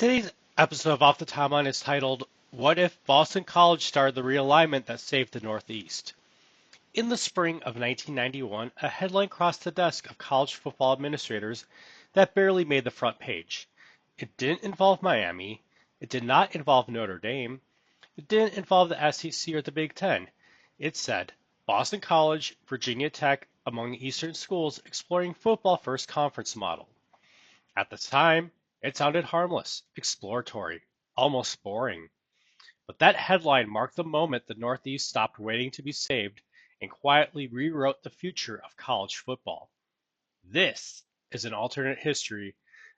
Today's episode of Off the Timeline is titled, What If Boston College Started the Realignment That Saved the Northeast? In the spring of 1991, a headline crossed the desk of college football administrators that barely made the front page. It didn't involve Miami. It did not involve Notre Dame. It didn't involve the SEC or the Big Ten. It said, Boston College, Virginia Tech, among Eastern schools exploring football first conference model. At the time, it sounded harmless, exploratory, almost boring. But that headline marked the moment the Northeast stopped waiting to be saved and quietly rewrote the future of college football. This is an alternate history,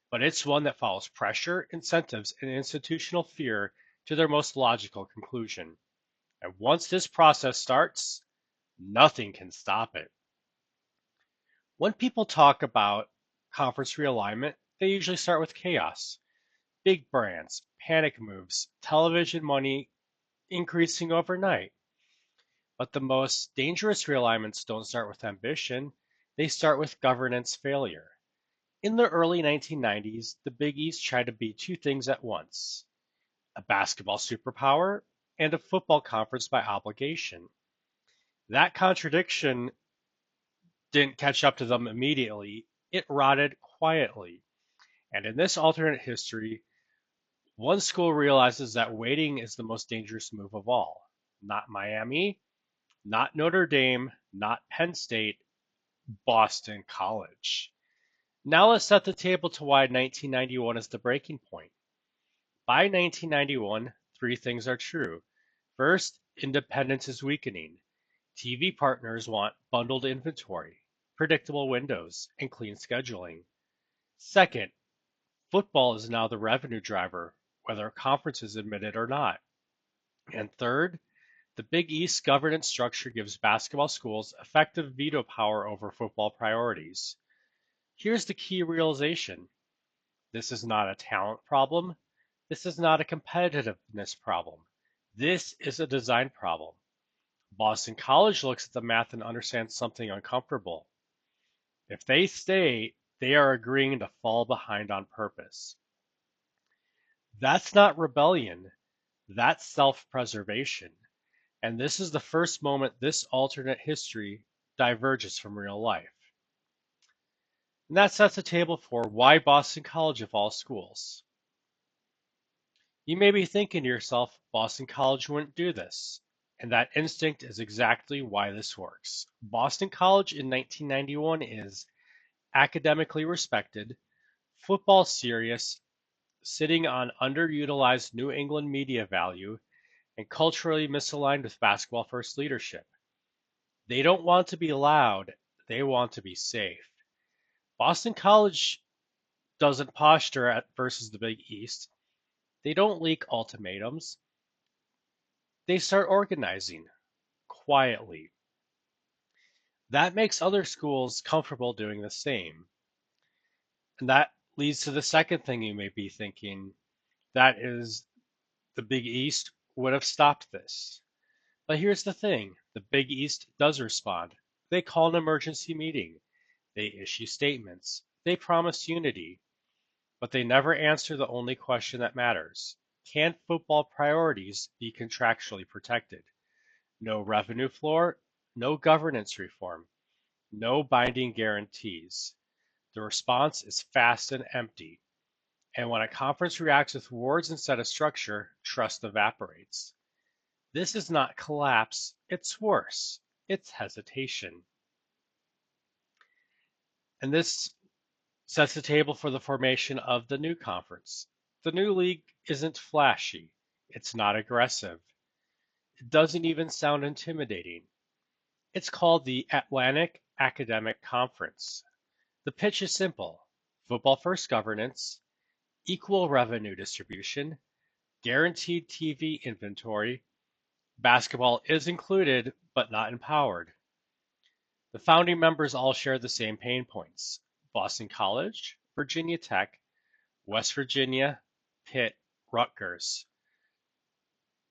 but it's one that follows pressure, incentives, and institutional fear to their most logical conclusion. And once this process starts, nothing can stop it. When people talk about conference realignment, they usually start with chaos. Big brands, panic moves, television money increasing overnight. But the most dangerous realignments don't start with ambition, they start with governance failure. In the early 1990s, the Big East tried to be two things at once: a basketball superpower and a football conference by obligation. That contradiction didn't catch up to them immediately, it rotted quietly. And in this alternate history, one school realizes that waiting is the most dangerous move of all. Not Miami, not Notre Dame, not Penn State, Boston College. Now let's set the table to why 1991 is the breaking point. By 1991, three things are true. First, independence is weakening. TV partners want bundled inventory, predictable windows, and clean scheduling. Second, football is now the revenue driver, whether a conference is admitted or not. And third, the Big East governance structure gives basketball schools effective veto power over football priorities. Here's the key realization: this is not a talent problem. This is not a competitiveness problem. This is a design problem. Boston College looks at the math and understands something uncomfortable. If they stay, they are agreeing to fall behind on purpose. That's not rebellion, that's self-preservation. And this is the first moment this alternate history diverges from real life. And that sets the table for why Boston College of all schools. You may be thinking to yourself, Boston College wouldn't do this. And that instinct is exactly why this works. Boston College in 1991 is academically respected, football serious, sitting on underutilized New England media value, and culturally misaligned with basketball first leadership. They don't want to be loud, they want to be safe. Boston College doesn't posture at versus the Big East. They don't leak ultimatums. They start organizing quietly. That makes other schools comfortable doing the same. And that leads to the second thing you may be thinking. That is, the Big East would have stopped this. But here's the thing, the Big East does respond. They call an emergency meeting. They issue statements. They promise unity. But they never answer the only question that matters. Can football priorities be contractually protected? No revenue floor, no governance reform, no binding guarantees. The response is fast and empty. And when a conference reacts with words instead of structure, trust evaporates. This is not collapse, it's worse. It's hesitation. And this sets the table for the formation of the new conference. The new league isn't flashy. It's not aggressive. It doesn't even sound intimidating. It's called the Atlantic Academic Conference. The pitch is simple: football first governance, equal revenue distribution, guaranteed TV inventory. Basketball is included, but not empowered. The founding members all share the same pain points: Boston College, Virginia Tech, West Virginia, Pitt, Rutgers.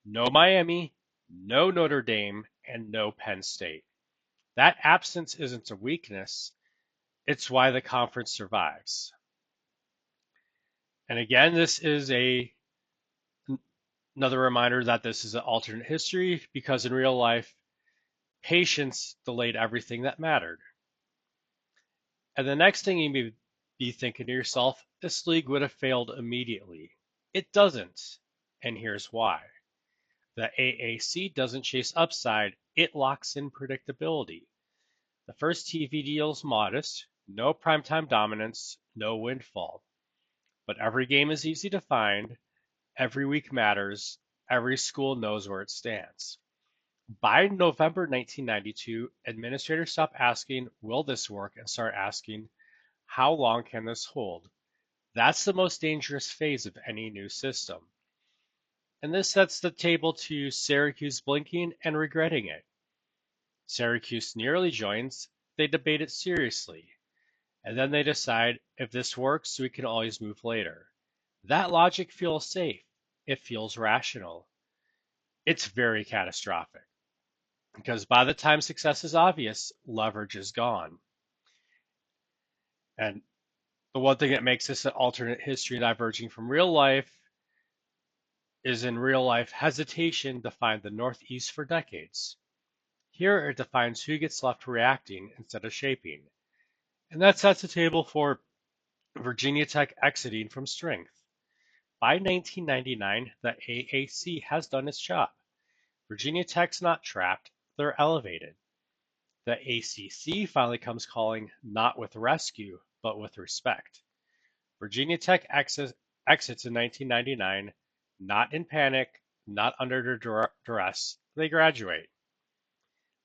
No Miami, no Notre Dame, and no Penn State. That absence isn't a weakness, it's why the conference survives. And again, this is another reminder that this is an alternate history because in real life, patience delayed everything that mattered. And the next thing you may be thinking to yourself, this league would have failed immediately. It doesn't. And here's why. The AAC doesn't chase upside, it locks in predictability. The first TV deal is modest, no primetime dominance, no windfall. But every game is easy to find, every week matters, every school knows where it stands. By November 1992, administrators stopped asking, will this work, and start asking, how long can this hold? That's the most dangerous phase of any new system. And this sets the table to Syracuse blinking and regretting it. Syracuse nearly joins, they debate it seriously, and then they decide if this works, we can always move later. That logic feels safe. It feels rational. It's very catastrophic because by the time success is obvious, leverage is gone. And the one thing that makes this an alternate history diverging from real life is in real life hesitation defined the Northeast for decades. Here it defines who gets left reacting instead of shaping. And that sets the table for Virginia Tech exiting from strength. By 1999, the AAC has done its job. Virginia Tech's not trapped, they're elevated. The ACC finally comes calling not with rescue, but with respect. Virginia Tech exits in 1999, not in panic, not under duress. They graduate.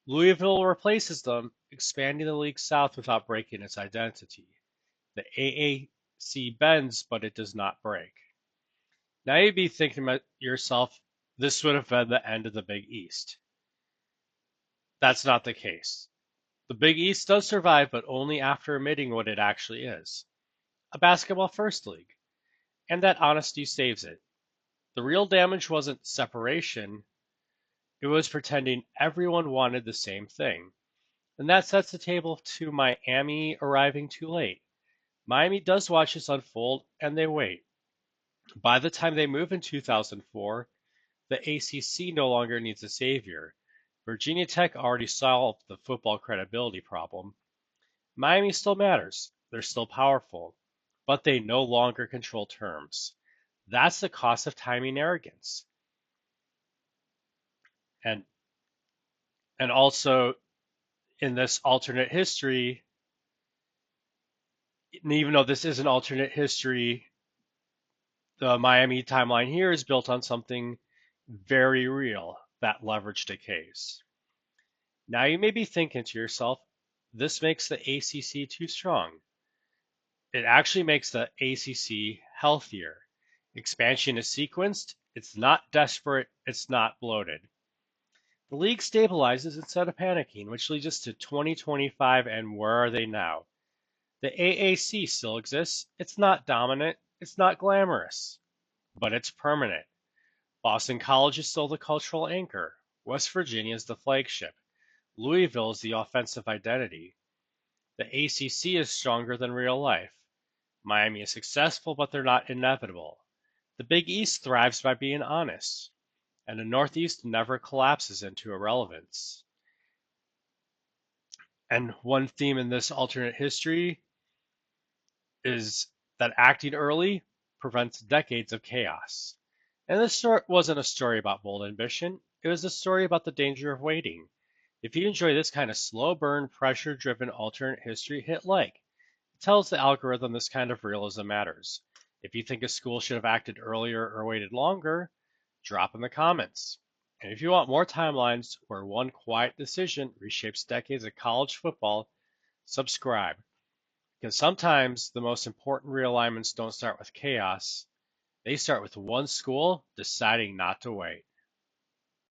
Louisville replaces them, expanding the league south without breaking its identity. The AAC bends, but it does not break. Now you'd be thinking to yourself, this would have been the end of the Big East. That's not the case. The Big East does survive, but only after admitting what it actually is. A basketball first league. And that honesty saves it. The real damage wasn't separation, it was pretending everyone wanted the same thing. And that sets the table to Miami arriving too late. Miami does watch this unfold, and they wait. By the time they move in 2004, the ACC no longer needs a savior. Virginia Tech already solved the football credibility problem. Miami still matters. They're still powerful. But they no longer control terms. That's the cost of timing arrogance. And also in this alternate history, even though this is an alternate history, the Miami timeline here is built on something very real, that leverage decays. Now you may be thinking to yourself, this makes the ACC too strong. It actually makes the ACC healthier. Expansion is sequenced, it's not desperate, it's not bloated. The league stabilizes instead of panicking, which leads us to 2025 and where are they now? The AAC still exists, it's not dominant, it's not glamorous, but it's permanent. Boston College is still the cultural anchor. West Virginia is the flagship. Louisville is the offensive identity. The ACC is stronger than real life. Miami is successful, but they're not inevitable. The Big East thrives by being honest, and the Northeast never collapses into irrelevance. And one theme in this alternate history is that acting early prevents decades of chaos. And this wasn't a story about bold ambition, it was a story about the danger of waiting. If you enjoy this kind of slow burn, pressure driven alternate history, hit like. It tells the algorithm this kind of realism matters. If you think a school should have acted earlier or waited longer, drop in the comments. And if you want more timelines where one quiet decision reshapes decades of college football, subscribe. Because sometimes the most important realignments don't start with chaos, they start with one school deciding not to wait.